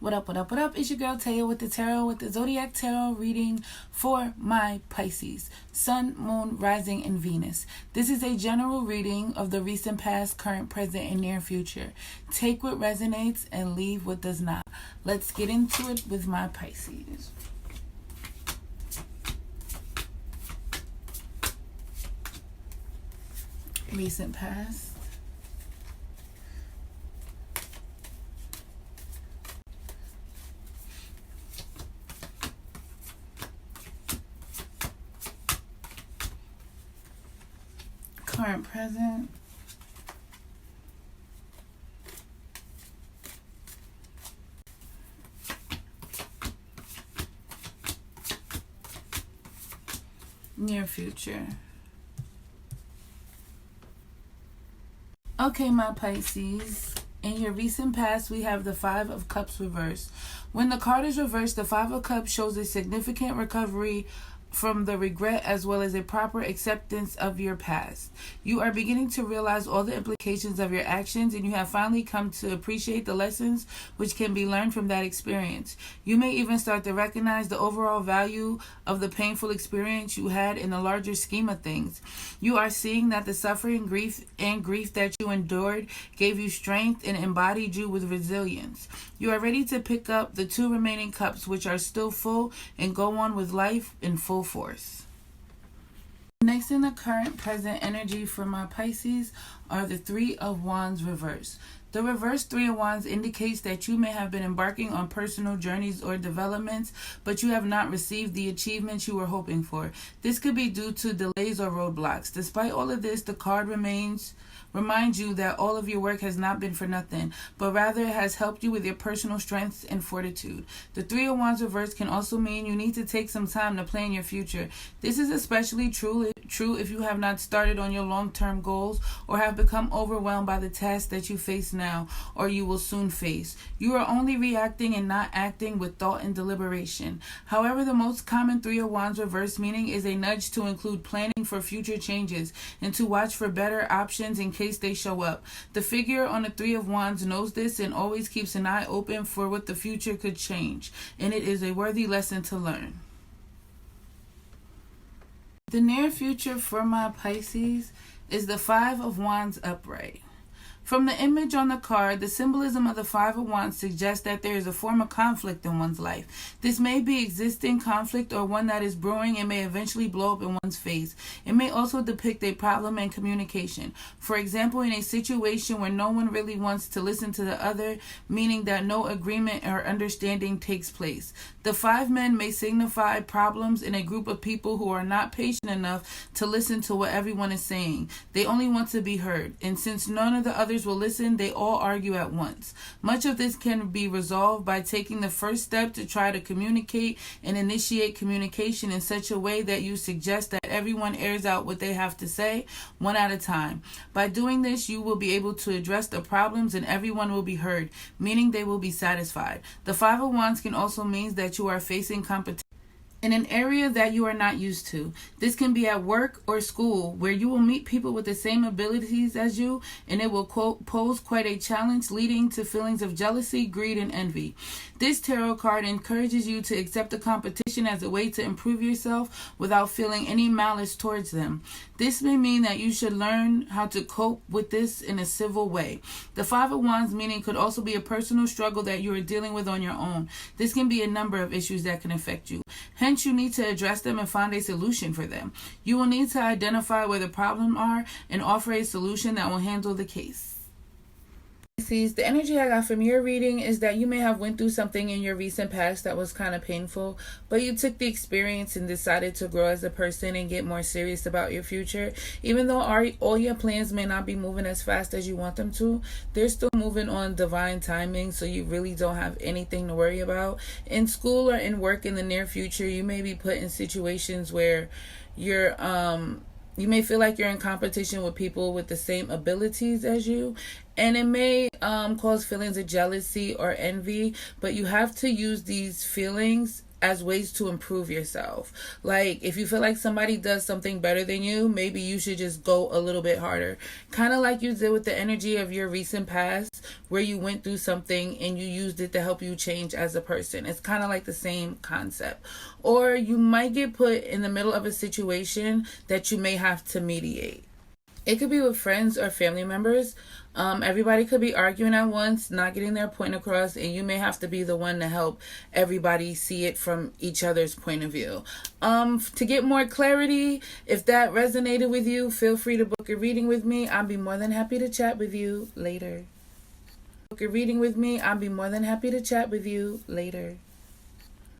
What up, what up, what up? It's your girl Taya with the Tarot, with the Zodiac Tarot reading for my Pisces, Sun, Moon, Rising, and Venus. This is a general reading of the recent past, current, present, and near future. Take what resonates and leave what does not. Let's get into it with my Pisces. Recent past. Current, present. Near future. Okay, my Pisces. In your recent past, we have the Five of Cups reversed. When the card is reversed, the Five of Cups shows a significant recovery from the regret as well as a proper acceptance of your past. You are beginning to realize all the implications of your actions, and you have finally come to appreciate the lessons which can be learned from that experience. You may even start to recognize the overall value of the painful experience you had in the larger scheme of things. You are seeing that the suffering, grief that you endured gave you strength and embodied you with resilience. You are ready to pick up the two remaining cups which are still full and go on with life in full force. Next in the current present energy for my Pisces are the Three of Wands reversed. The reverse Three of Wands indicates that you may have been embarking on personal journeys or developments, but you have not received the achievements you were hoping for. This could be due to delays or roadblocks. Despite all of this, the card reminds you that all of your work has not been for nothing, but rather it has helped you with your personal strengths and fortitude. The Three of Wands reverse can also mean you need to take some time to plan your future. This is especially true if you have not started on your long-term goals or have become overwhelmed by the tasks that you face now or you will soon face. You are only reacting and not acting with thought and deliberation. However, the most common Three of Wands reverse meaning is a nudge to include planning for future changes and to watch for better options in case they show up. The figure on the Three of Wands knows this and always keeps an eye open for what the future could change, and it is a worthy lesson to learn. The near future for my Pisces is the Five of Wands upright. From the image on the card, the symbolism of the Five of Wands suggests that there is a form of conflict in one's life. This may be existing conflict or one that is brewing and may eventually blow up in one's face. It may also depict a problem in communication. For example, in a situation where no one really wants to listen to the other, meaning that no agreement or understanding takes place. The five men may signify problems in a group of people who are not patient enough to listen to what everyone is saying. They only want to be heard, and since none of the others will listen, they all argue at once. Much of this can be resolved by taking the first step to try to communicate and initiate communication in such a way that you suggest that everyone airs out what they have to say, one at a time. By doing this, you will be able to address the problems and everyone will be heard, meaning they will be satisfied. The Five of Wands can also mean that you are facing competition in an area that you are not used to. This can be at work or school, where you will meet people with the same abilities as you, and it will pose quite a challenge, leading to feelings of jealousy, greed, and envy. This tarot card encourages you to accept the competition as a way to improve yourself without feeling any malice towards them. This may mean that you should learn how to cope with this in a civil way. The Five of Wands meaning could also be a personal struggle that you are dealing with on your own. This can be a number of issues that can affect you. Hence, you need to address them and find a solution for them. You will need to identify where the problems are and offer a solution that will handle the case. The energy I got from your reading is that you may have went through something in your recent past that was kind of painful, but you took the experience and decided to grow as a person and get more serious about your future. Even though all your plans may not be moving as fast as you want them to, they're still moving on divine timing, so you really don't have anything to worry about. In school or in work in the near future, you may be put in situations where you may feel like you're in competition with people with the same abilities as you, and it may cause feelings of jealousy or envy, but you have to use these feelings as ways to improve yourself. Like, if you feel like somebody does something better than you, maybe you should just go a little bit harder. Kind of like you did with the energy of your recent past, where you went through something and you used it to help you change as a person. It's kind of like the same concept. Or you might get put in the middle of a situation that you may have to mediate. It could be with friends or family members. Everybody could be arguing at once, not getting their point across, and you may have to be the one to help everybody see it from each other's point of view. To get more clarity, if that resonated with you, feel free to book a reading with me. I'll be more than happy to chat with you later. Book a reading with me. I'll be more than happy to chat with you later.